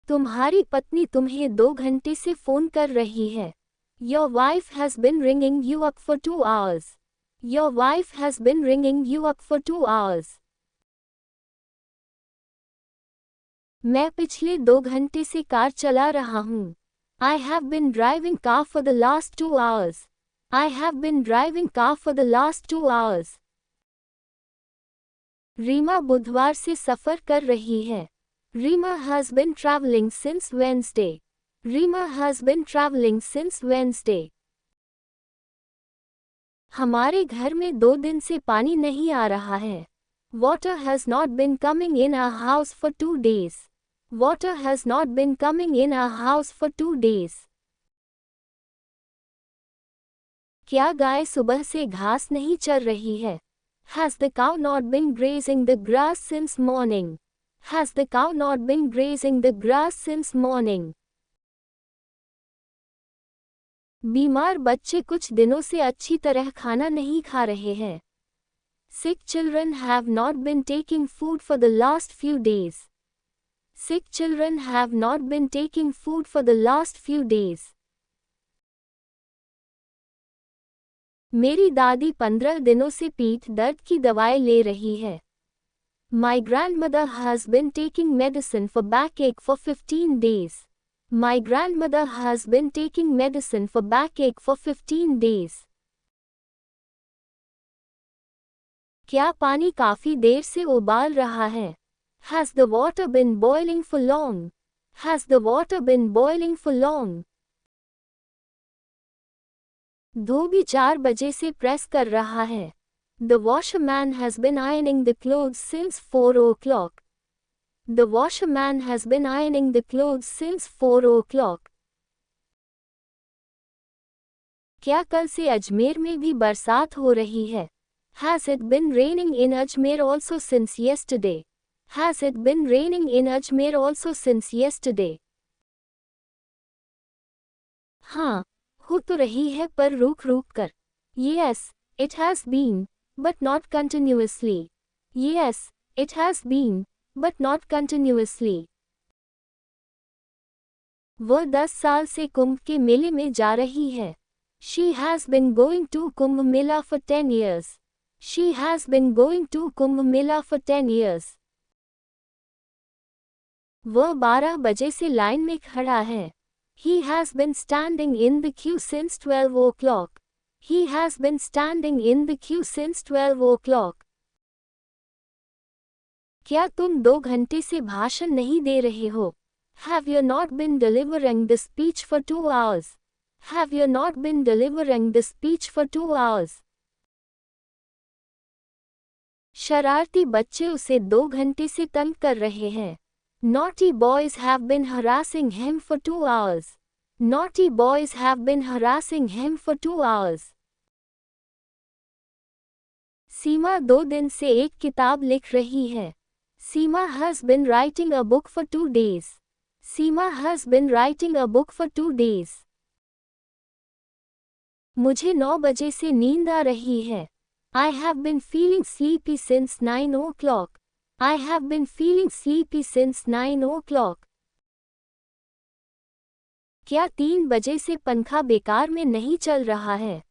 तुम्हारी पत्नी तुम्हें 2 घंटे से फोन कर रही है। Your wife has been ringing you up for 2 hours. Your wife has been ringing you up for 2 hours. मैं पिछले 2 घंटे से कार चला रहा हूँ। I have been driving car for the last 2 hours. I have been driving car for the last 2 hours. Reema बुधवार से सफर कर रही है। Rima has been traveling since Wednesday. Rima has been traveling since Wednesday. हमारे घर में 2 दिन से पानी नहीं आ रहा है। Water has not been coming in our house for 2 days. Water has not been coming in our house for 2 days. क्या गाय सुबह से घास नहीं चर रही है? Has the cow not been grazing the grass since morning? Has the cow not been grazing the grass since morning? बीमार बच्चे कुछ दिनों से अच्छी तरह खाना नहीं खा रहे हैं। Sick children have not been taking food for the last few days. Sick children have not been taking food for the last few days. मेरी दादी 15 दिनों से पीठ दर्द की दवाई ले रही है। My grandmother has been taking medicine for backache for 15 days. My grandmother has been taking medicine for backache for 15 days. क्या पानी काफी देर से उबाल रहा है? Has the water been boiling for long? Has the water been boiling for long? धोबी 4 बजे से press कर रहा है। The washerman has been ironing the clothes since 4 o'clock. The washerman has been ironing the clothes since 4 o'clock. क्या कल से अजमेर में भी बरसात हो रही है? Has it been raining in Ajmer also since yesterday? Has it been raining in Ajmer also since yesterday? हाँ, हो तो रही है पर रुक कर। Yes, it has been. But not continuously. Yes, it has been, but not continuously. वह 10 साल से कुंभ के मेले में जा रही है। She has been going to Kumbh Mela for 10 years. She has been going to Kumbh Mela for 10 years. वह 12 बजे से लाइन में खड़ा है। He has been standing in the queue since 12 o'clock. He has been standing in the queue since 12 o'clock. क्या तुम 2 घंटे से भाषण नहीं दे रहे हो? Have you not been delivering the speech for 2 hours? Have you not been delivering the speech for 2 hours? शरारती बच्चे उसे 2 घंटे से तंग कर रहे हैं। Naughty boys have been harassing him for 2 hours. Naughty boys have been harassing him for 2 hours. सीमा 2 दिन से एक किताब लिख रही है। सीमा has been writing a book for 2 days. Seema has been writing a book for 2 days. मुझे 9 बजे से नींद आ रही है। I have been feeling sleepy since 9 o'clock. I have been feeling sleepy since 9 o'clock. क्या 3 बजे से पंखा बेकार में नहीं चल रहा है?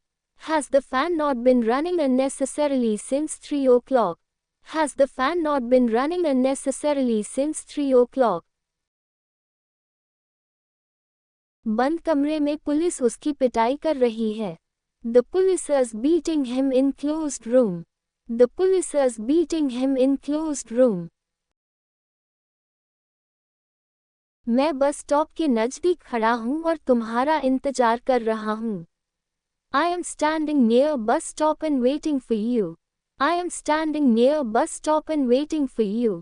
Has the fan not been running unnecessarily since 3 o'clock? Has the fan not been running unnecessarily since 3 o'clock? बंद कमरे में पुलिस उसकी पिटाई कर रही है। The police is beating him in closed room. The police is beating him in closed room. मैं bus stop के नजदीक खड़ा हूँ और तुम्हारा इंतजार कर रहा हूँ। I am standing near bus stop and waiting for you. I am standing near bus stop and waiting for you.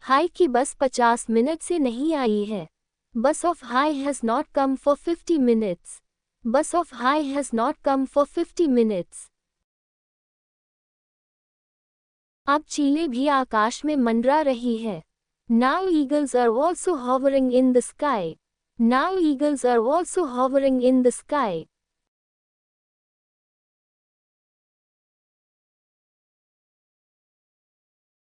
High की बस 50 मिनट से नहीं आई है। Bus of High has not come for 50 minutes. Bus of High has not come for 50 minutes. अब चीलें भी आकाश में मंडरा रही है। Now eagles are also hovering in the sky. Now eagles are also hovering in the sky.